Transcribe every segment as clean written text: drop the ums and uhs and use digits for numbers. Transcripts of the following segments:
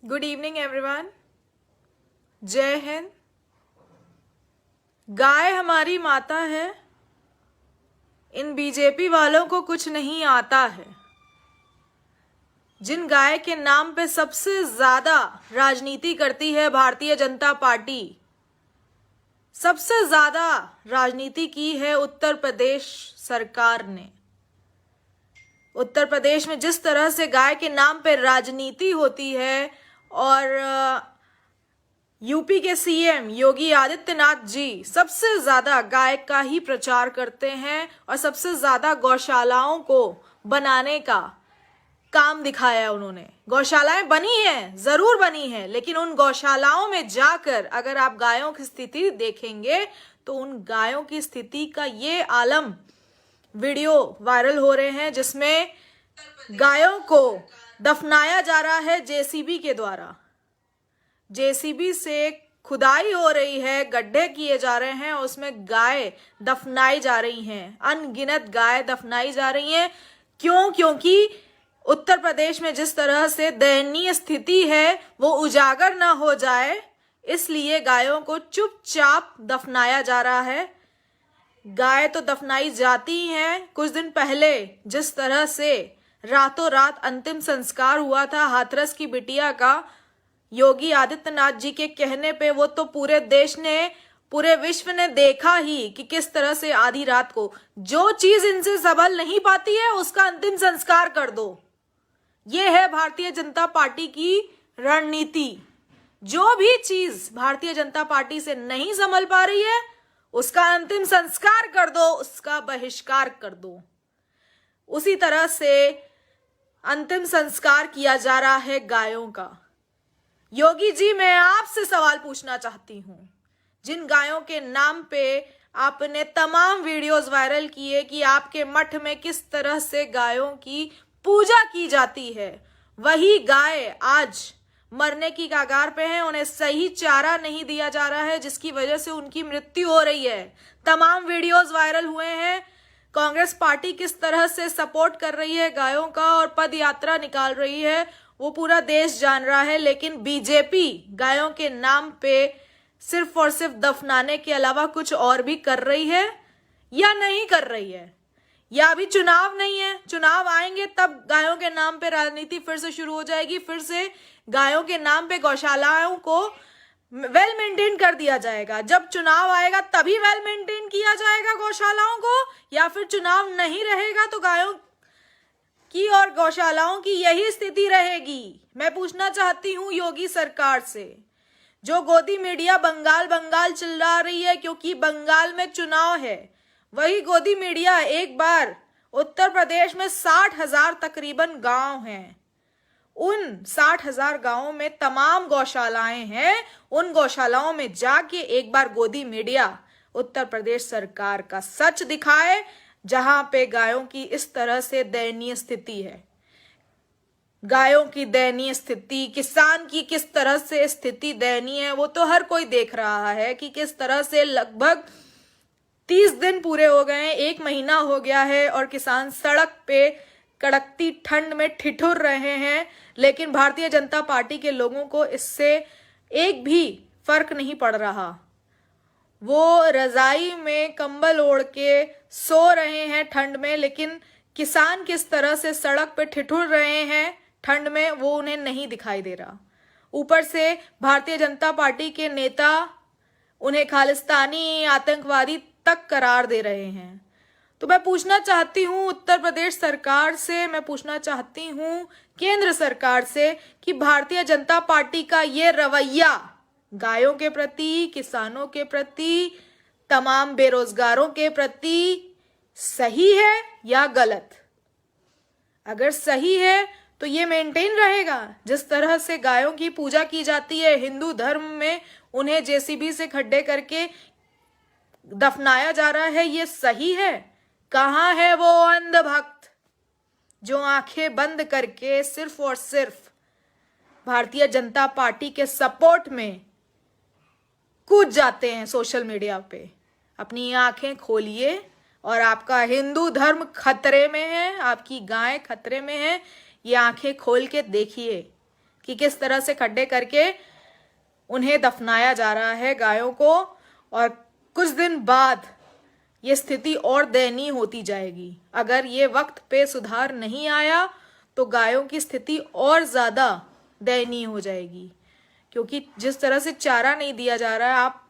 Good evening everyone. जय हिंद। गाय हमारी माता है, इन बीजेपी वालों को कुछ नहीं आता है। जिन गाय के नाम पे सबसे ज्यादा राजनीति करती है भारतीय जनता पार्टी, सबसे ज्यादा राजनीति की है उत्तर प्रदेश सरकार ने। उत्तर प्रदेश में जिस तरह से गाय के नाम पे राजनीति होती है और यूपी के सीएम योगी आदित्यनाथ जी सबसे ज्यादा गाय का ही प्रचार करते हैं और सबसे ज्यादा गौशालाओं को बनाने का काम दिखाया है उन्होंने। गौशालाएं बनी हैं, जरूर बनी हैं, लेकिन उन गौशालाओं में जाकर अगर आप गायों की स्थिति देखेंगे तो उन गायों की स्थिति का ये आलम वीडियो वायरल हो रहे हैं जिसमें गायों को दफनाया जा रहा है जेसीबी के द्वारा। जेसीबी से खुदाई हो रही है, गड्ढे किए जा रहे हैं, उसमें गाय दफनाई जा रही हैं, अनगिनत गाय दफनाई जा रही हैं। क्यों? क्योंकि उत्तर प्रदेश में जिस तरह से दयनीय स्थिति है वो उजागर ना हो जाए, इसलिए गायों को चुपचाप दफनाया जा रहा है। गाय तो दफनाई जाती हैं। कुछ दिन पहले जिस तरह से रातों रात अंतिम संस्कार हुआ था हाथरस की बिटिया का, योगी आदित्यनाथ जी के कहने पे, वो तो पूरे देश ने, पूरे विश्व ने देखा ही कि किस तरह से आधी रात को जो चीज इनसे संभल नहीं पाती है उसका अंतिम संस्कार कर दो। ये है भारतीय जनता पार्टी की रणनीति। जो भी चीज भारतीय जनता पार्टी से नहीं संभल पा रही है उसका अंतिम संस्कार कर दो, उसका बहिष्कार कर दो। उसी तरह से अंतिम संस्कार किया जा रहा है गायों का। योगी जी, मैं आपसे सवाल पूछना चाहती हूं, जिन गायों के नाम पे आपने तमाम वीडियोस वायरल किए कि आपके मठ में किस तरह से गायों की पूजा की जाती है, वही गाय आज मरने की कगार पे हैं। उन्हें सही चारा नहीं दिया जा रहा है जिसकी वजह से उनकी मृत्यु हो रही है। तमाम वीडियोस वायरल हुए हैं। कांग्रेस पार्टी किस तरह से सपोर्ट कर रही है गायों का और पद यात्रा निकाल रही है वो पूरा देश जान रहा है, लेकिन बीजेपी गायों के नाम पे सिर्फ और सिर्फ दफनाने के अलावा कुछ और भी कर रही है या नहीं कर रही है। या अभी चुनाव नहीं है, चुनाव आएंगे तब गायों के नाम पे राजनीति फिर से शुरू हो जाएगी। फिर से गायों के नाम पे गौशालाओं को वेल मेंटेन कर दिया जाएगा। जब चुनाव आएगा तभी वेल मेंटेन किया जाएगा गौशालाओं को, या फिर चुनाव नहीं रहेगा तो गायों की और गौशालाओं की यही स्थिति रहेगी। मैं पूछना चाहती हूं योगी सरकार से, जो गोदी मीडिया बंगाल बंगाल चिल्ला रही है क्योंकि बंगाल में चुनाव है, वही गोदी मीडिया एक बार उत्तर प्रदेश में 60,000 तकरीबन गांव हैं, उन 60,000 गांवों में तमाम गौशालाएं हैं, उन गौशालाओं में जाके एक बार गोदी मीडिया उत्तर प्रदेश सरकार का सच दिखाए, जहां पे गायों की इस तरह से दयनीय स्थिति है। गायों की दयनीय स्थिति, किसान की किस तरह से स्थिति दयनीय है वो तो हर कोई देख रहा है कि किस तरह से लगभग 30 दिन पूरे हो गए हैं, 1 महीना हो गया है और किसान सड़क पे कड़कती ठंड में ठिठुर रहे हैं। लेकिन भारतीय जनता पार्टी के लोगों को इससे एक भी फर्क नहीं पड़ रहा। वो रजाई में कंबल ओढ़ के सो रहे हैं ठंड में, लेकिन किसान किस तरह से सड़क पे ठिठुर रहे हैं ठंड में वो उन्हें नहीं दिखाई दे रहा। ऊपर से भारतीय जनता पार्टी के नेता उन्हें खालिस्तानी आतंकवादी तक करार दे रहे हैं। तो मैं पूछना चाहती हूं उत्तर प्रदेश सरकार से, मैं पूछना चाहती हूं केंद्र सरकार से कि भारतीय जनता पार्टी का ये रवैया गायों के प्रति, किसानों के प्रति, तमाम बेरोजगारों के प्रति सही है या गलत? अगर सही है तो ये मेंटेन रहेगा। जिस तरह से गायों की पूजा की जाती है हिंदू धर्म में, उन्हें जेसीबी से खड्डे करके दफनाया जा रहा है, ये सही है? कहां है वो अंधभक्त जो आंखें बंद करके सिर्फ और सिर्फ भारतीय जनता पार्टी के सपोर्ट में कूद जाते हैं सोशल मीडिया पे? अपनी आंखें खोलिए और आपका हिंदू धर्म खतरे में है, आपकी गाय खतरे में है। ये आंखें खोल के देखिए कि किस तरह से खड्डे करके उन्हें दफनाया जा रहा है गायों को, और कुछ दिन बाद ये स्थिति और दयनीय होती जाएगी। अगर ये वक्त पे सुधार नहीं आया तो गायों की स्थिति और ज्यादा दयनीय हो जाएगी, क्योंकि जिस तरह से चारा नहीं दिया जा रहा है, आप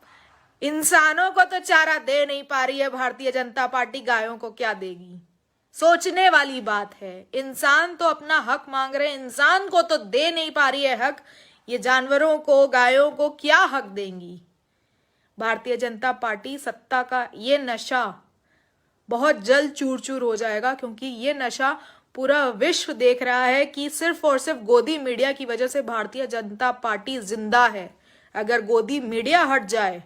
इंसानों को तो चारा दे नहीं पा रही है भारतीय जनता पार्टी, गायों को क्या देगी? सोचने वाली बात है। इंसान तो अपना हक मांग रहे हैं, इंसान को तो दे नहीं पा रही है हक, ये जानवरों को, गायों को क्या हक देंगी? भारतीय जनता पार्टी सत्ता का ये नशा बहुत जल्द चूर चूर हो जाएगा, क्योंकि ये नशा पूरा विश्व देख रहा है कि सिर्फ और सिर्फ गोदी मीडिया की वजह से भारतीय जनता पार्टी जिंदा है। अगर गोदी मीडिया हट जाए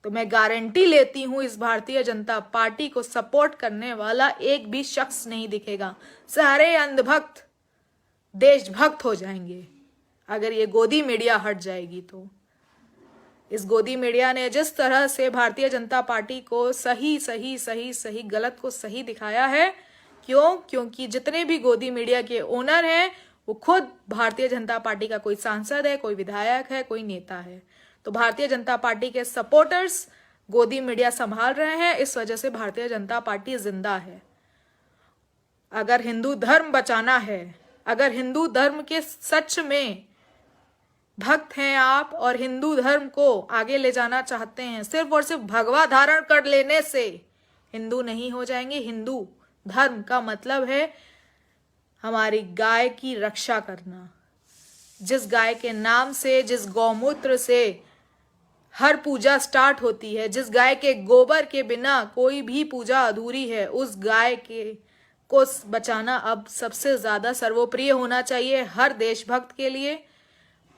तो मैं गारंटी लेती हूं इस भारतीय जनता पार्टी को सपोर्ट करने वाला एक भी शख्स नहीं दिखेगा। सारे अंधभक्त देशभक्त हो जाएंगे अगर ये गोदी मीडिया हट जाएगी तो। इस गोदी मीडिया ने जिस तरह से भारतीय जनता पार्टी को सही गलत को सही दिखाया है, क्योंकि जितने भी गोदी मीडिया के ओनर हैं वो खुद भारतीय जनता पार्टी का कोई सांसद है, कोई विधायक है, कोई नेता है। तो भारतीय जनता पार्टी के सपोर्टर्स गोदी मीडिया संभाल रहे हैं, इस वजह से भारतीय जनता पार्टी जिंदा है। अगर हिंदू धर्म बचाना है, अगर हिंदू धर्म के सच में भक्त हैं आप और हिंदू धर्म को आगे ले जाना चाहते हैं, सिर्फ और सिर्फ भगवा धारण कर लेने से हिंदू नहीं हो जाएंगे। हिंदू धर्म का मतलब है हमारी गाय की रक्षा करना। जिस गाय के नाम से, जिस गौमूत्र से हर पूजा स्टार्ट होती है, जिस गाय के गोबर के बिना कोई भी पूजा अधूरी है, उस गाय को बचाना अब सबसे ज्यादा सर्वोप्रिय होना चाहिए हर देशभक्त के लिए।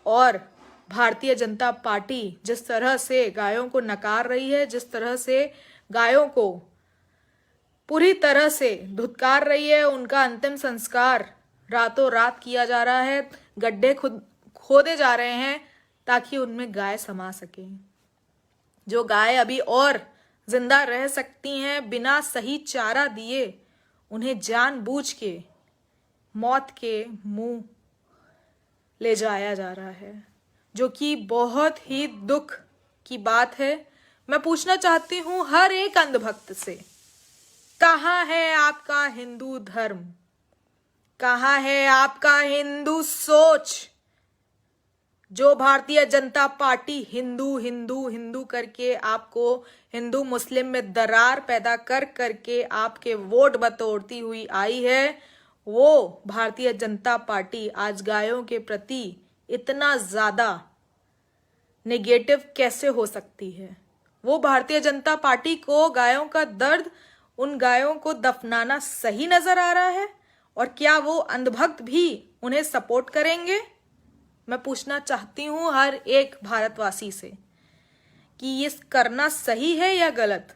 और भारतीय जनता पार्टी जिस तरह से गायों को नकार रही है, जिस तरह से गायों को पूरी तरह से धुतकार रही है, उनका अंतिम संस्कार रातों रात किया जा रहा है, गड्ढे खोदे जा रहे हैं ताकि उनमें गाय समा सके। जो गाय अभी और जिंदा रह सकती हैं बिना सही चारा दिए, उन्हें जानबूझ के मौत के मुंह ले जाया जा रहा है, जो कि बहुत ही दुख की बात है। मैं पूछना चाहती हूं हर एक अंधभक्त से, कहाँ है आपका हिंदू धर्म? कहाँ है आपका हिंदू सोच? जो भारतीय जनता पार्टी हिंदू हिंदू हिंदू करके आपको हिंदू मुस्लिम में दरार पैदा कर करके आपके वोट बटोरती हुई आई है, वो भारतीय जनता पार्टी आज गायों के प्रति इतना ज्यादा नेगेटिव कैसे हो सकती है? वो भारतीय जनता पार्टी को गायों का दर्द, उन गायों को दफनाना सही नजर आ रहा है? और क्या वो अंधभक्त भी उन्हें सपोर्ट करेंगे? मैं पूछना चाहती हूं हर एक भारतवासी से कि ये करना सही है या गलत?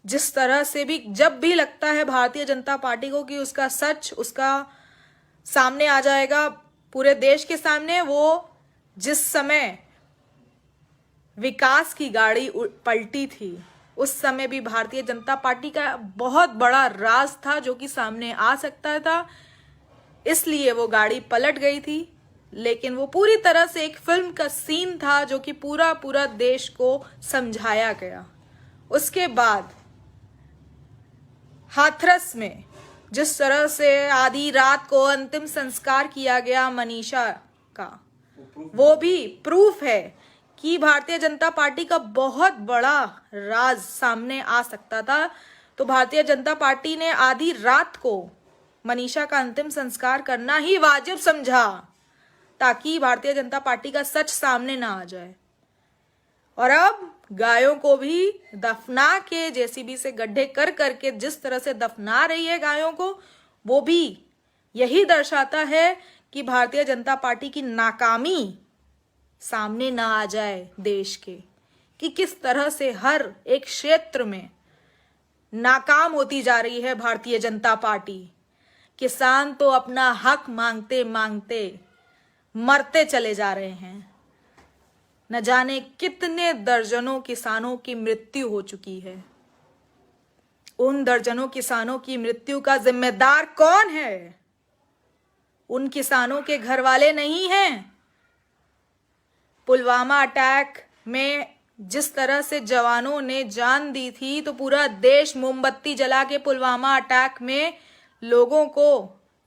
जिस तरह से भी जब भी लगता है भारतीय जनता पार्टी को कि उसका सच उसका सामने आ जाएगा पूरे देश के सामने, वो जिस समय विकास की गाड़ी पलटी थी उस समय भी भारतीय जनता पार्टी का बहुत बड़ा राज था जो कि सामने आ सकता था, इसलिए वो गाड़ी पलट गई थी। लेकिन वो पूरी तरह से एक फिल्म का सीन था जो कि पूरा देश को समझाया गया। उसके बाद हाथरस में जिस तरह से आधी रात को अंतिम संस्कार किया गया मनीषा का, वो भी प्रूफ है कि भारतीय जनता पार्टी का बहुत बड़ा राज सामने आ सकता था। तो भारतीय जनता पार्टी ने आधी रात को मनीषा का अंतिम संस्कार करना ही वाजिब समझा ताकि भारतीय जनता पार्टी का सच सामने ना आ जाए। और अब गायों को भी दफना के जेसीबी से गड्ढे कर करके जिस तरह से दफना रही है गायों को, वो भी यही दर्शाता है कि भारतीय जनता पार्टी की नाकामी सामने ना आ जाए देश के, कि किस तरह से हर एक क्षेत्र में नाकाम होती जा रही है भारतीय जनता पार्टी। किसान तो अपना हक मांगते मांगते मरते चले जा रहे हैं। न जाने कितने दर्जनों किसानों की मृत्यु हो चुकी है। उन दर्जनों किसानों की मृत्यु का जिम्मेदार कौन है? उन किसानों के घर वाले नहीं हैं। पुलवामा अटैक में जिस तरह से जवानों ने जान दी थी, तो पूरा देश मोमबत्ती जला के पुलवामा अटैक में लोगों को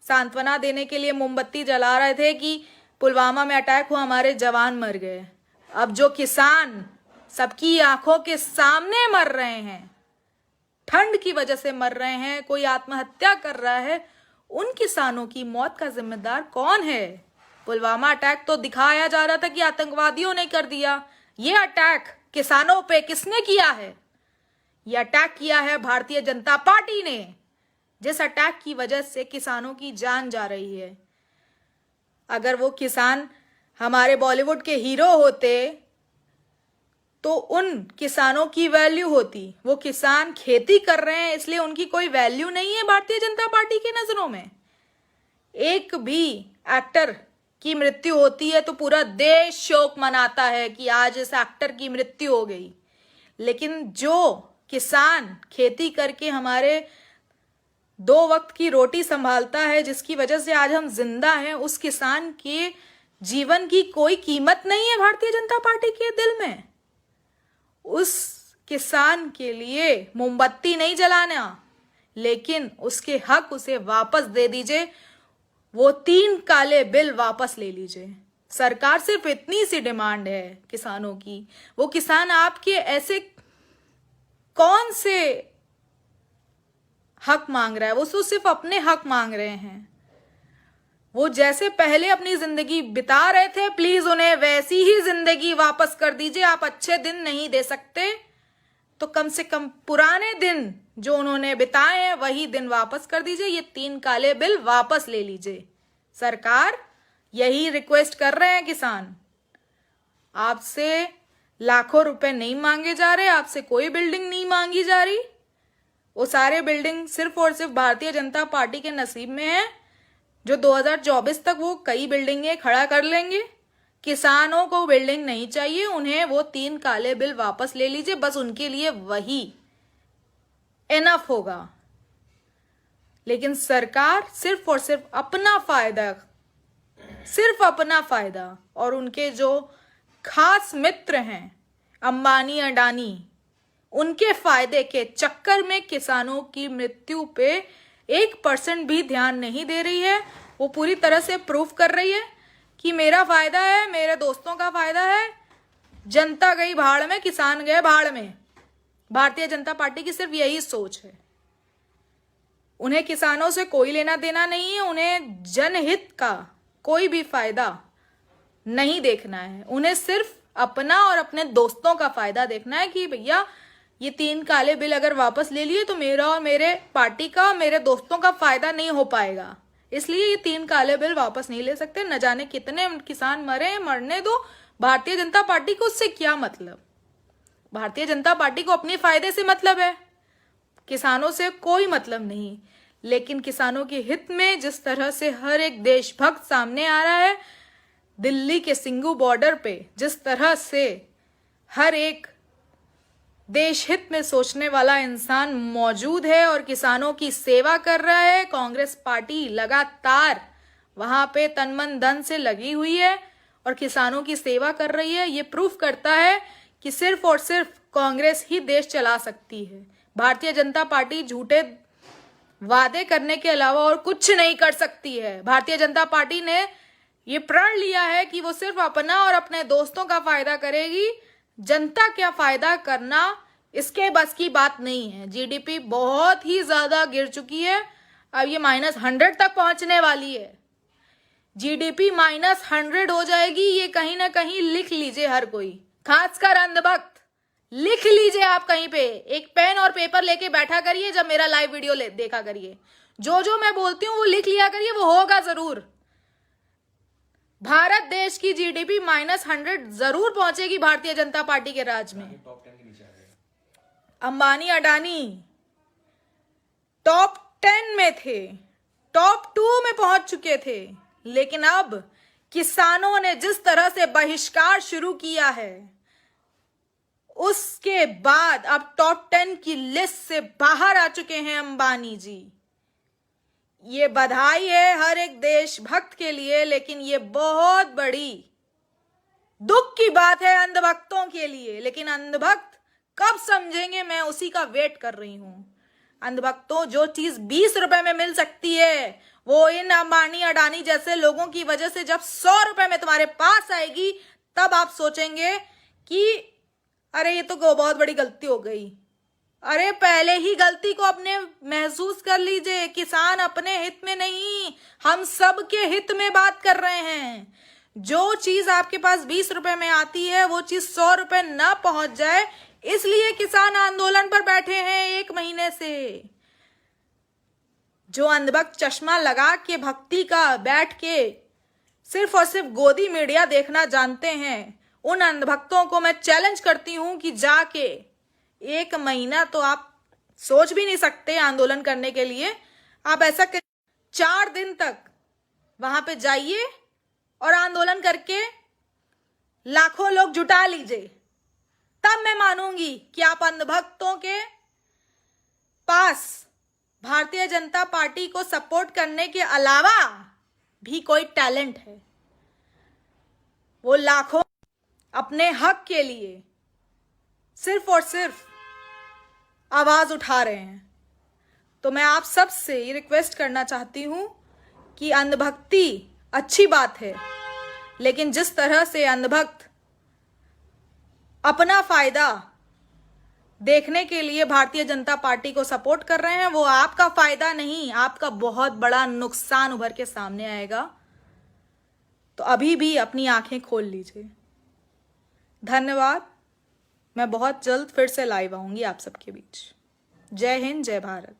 सांत्वना देने के लिए मोमबत्ती जला रहे थे कि पुलवामा में अटैक हुआ, हमारे जवान मर गए। अब जो किसान सबकी आंखों के सामने मर रहे हैं, ठंड की वजह से मर रहे हैं, कोई आत्महत्या कर रहा है, उन किसानों की मौत का जिम्मेदार कौन है? पुलवामा अटैक तो दिखाया जा रहा था कि आतंकवादियों ने कर दिया। ये अटैक किसानों पे किसने किया है? ये अटैक किया है भारतीय जनता पार्टी ने, जिस अटैक की वजह से किसानों की जान जा रही है। अगर वो किसान हमारे बॉलीवुड के हीरो होते तो उन किसानों की वैल्यू होती। वो किसान खेती कर रहे हैं इसलिए उनकी कोई वैल्यू नहीं है भारतीय जनता पार्टी की नजरों में। एक भी एक्टर की मृत्यु होती है तो पूरा देश शोक मनाता है कि आज इस एक्टर की मृत्यु हो गई, लेकिन जो किसान खेती करके हमारे 2 वक्त की रोटी संभालता है, जिसकी वजह से आज हम जिंदा हैं, उस किसान के जीवन की कोई कीमत नहीं है भारतीय जनता पार्टी के दिल में। उस किसान के लिए मोमबत्ती नहीं जलाना, लेकिन उसके हक उसे वापस दे दीजिए। वो 3 काले बिल वापस ले लीजिए। सरकार सिर्फ इतनी सी डिमांड है किसानों की। वो किसान आपके ऐसे कौन से हक मांग रहा है? वो तो सिर्फ अपने हक मांग रहे हैं। वो जैसे पहले अपनी जिंदगी बिता रहे थे, प्लीज उन्हें वैसी ही जिंदगी वापस कर दीजिए। आप अच्छे दिन नहीं दे सकते तो कम से कम पुराने दिन जो उन्होंने बिताए हैं वही दिन वापस कर दीजिए। ये 3 काले बिल वापस ले लीजिए। सरकार यही रिक्वेस्ट कर रहे हैं किसान। आपसे लाखों रुपए नहीं मांगे जा रहे, आपसे कोई बिल्डिंग नहीं मांगी जा रही। वो सारे बिल्डिंग सिर्फ और सिर्फ भारतीय जनता पार्टी के नसीब में है, जो 2024 तक वो कई बिल्डिंगें खड़ा कर लेंगे। किसानों को बिल्डिंग नहीं चाहिए, उन्हें वो 3 काले बिल वापस ले लीजिए। बस उनके लिए वही इनफ होगा। लेकिन सरकार सिर्फ और सिर्फ अपना फायदा और उनके जो खास मित्र हैं अंबानी अडानी, उनके फायदे के चक्कर में किसानों की मृत्यु पे 1% भी ध्यान नहीं दे रही है। वो पूरी तरह से प्रूफ कर रही है कि मेरा फायदा है, मेरे दोस्तों का फायदा है। जनता गई भाड़ में, किसान गए भाड़ में। भारतीय जनता पार्टी की सिर्फ यही सोच है। उन्हें किसानों से कोई लेना देना नहीं है। उन्हें जनहित का कोई भी फायदा नहीं देखना है। उन्हें सिर्फ अपना और अपने दोस्तों का फायदा देखना है कि भैया ये 3 काले बिल अगर वापस ले लिए तो मेरा और मेरे पार्टी का, मेरे दोस्तों का फायदा नहीं हो पाएगा, इसलिए ये 3 काले बिल वापस नहीं ले सकते। न जाने कितने किसान मरे, मरने दो। भारतीय जनता पार्टी को उससे क्या मतलब? भारतीय जनता पार्टी को अपने फायदे से मतलब है, किसानों से कोई मतलब नहीं। लेकिन किसानों के हित में जिस तरह से हर एक देशभक्त सामने आ रहा है, दिल्ली के सिंघू बॉर्डर पे जिस तरह से हर एक देश हित में सोचने वाला इंसान मौजूद है और किसानों की सेवा कर रहा है, कांग्रेस पार्टी लगातार वहां पे तन मन धन से लगी हुई है और किसानों की सेवा कर रही है। ये प्रूफ करता है कि सिर्फ और सिर्फ कांग्रेस ही देश चला सकती है। भारतीय जनता पार्टी झूठे वादे करने के अलावा और कुछ नहीं कर सकती है। भारतीय जनता पार्टी ने ये प्रण लिया है कि वो सिर्फ अपना और अपने दोस्तों का फायदा करेगी। जनता क्या फायदा करना इसके बस की बात नहीं है। जीडीपी बहुत ही ज्यादा गिर चुकी है, अब ये -100 तक पहुंचने वाली है। जीडीपी -100 हो जाएगी, ये कहीं ना कहीं लिख लीजिए हर कोई, खासकर अंधभक्त लिख लीजिए। आप कहीं पे एक पेन और पेपर लेके बैठा करिए, जब मेरा लाइव वीडियो देखा करिए, जो मैं बोलती हूँ वो लिख लिया करिए, वो होगा जरूर। भारत देश की जीडीपी -100 जरूर पहुंचेगी भारतीय जनता पार्टी के राज में। अंबानी अडानी टॉप 10 में थे, टॉप 2 में पहुंच चुके थे, लेकिन अब किसानों ने जिस तरह से बहिष्कार शुरू किया है, उसके बाद अब टॉप 10 की लिस्ट से बाहर आ चुके हैं अंबानी जी। ये बधाई है हर एक देशभक्त के लिए, लेकिन ये बहुत बड़ी दुख की बात है अंधभक्तों के लिए। लेकिन अंधभक्त कब समझेंगे, मैं उसी का वेट कर रही हूं। अंधभक्तों, जो चीज 20 रुपए में मिल सकती है वो इन अंबानी अडानी जैसे लोगों की वजह से जब 100 रुपए में तुम्हारे पास आएगी, तब आप सोचेंगे कि अरे ये तो बहुत बड़ी गलती हो गई। अरे पहले ही गलती को अपने महसूस कर लीजिए। किसान अपने हित में नहीं, हम सब के हित में बात कर रहे हैं। जो चीज आपके पास 20 रुपए में आती है वो चीज 100 रुपए ना पहुंच जाए, इसलिए किसान आंदोलन पर बैठे हैं 1 महीने से। जो अंधभक्त चश्मा लगा के भक्ति का बैठ के सिर्फ और सिर्फ गोदी मीडिया देखना जानते हैं, उन अंधभक्तों को मैं चैलेंज करती हूं कि जाके 1 महीना तो आप सोच भी नहीं सकते आंदोलन करने के लिए, आप ऐसा 4 दिन तक वहां पे जाइए और आंदोलन करके लाखों लोग जुटा लीजिए, तब मैं मानूंगी कि आप अंधभक्तों के पास भारतीय जनता पार्टी को सपोर्ट करने के अलावा भी कोई टैलेंट है। वो लाखों अपने हक के लिए सिर्फ और सिर्फ आवाज उठा रहे हैं। तो मैं आप सब से ये रिक्वेस्ट करना चाहती हूं कि अंधभक्ति अच्छी बात है, लेकिन जिस तरह से अंधभक्त अपना फायदा देखने के लिए भारतीय जनता पार्टी को सपोर्ट कर रहे हैं, वो आपका फायदा नहीं, आपका बहुत बड़ा नुकसान उभर के सामने आएगा। तो अभी भी अपनी आंखें खोल लीजिए। धन्यवाद। मैं बहुत जल्द फिर से लाइव आऊंगी आप सबके बीच। जय हिंद, जय भारत।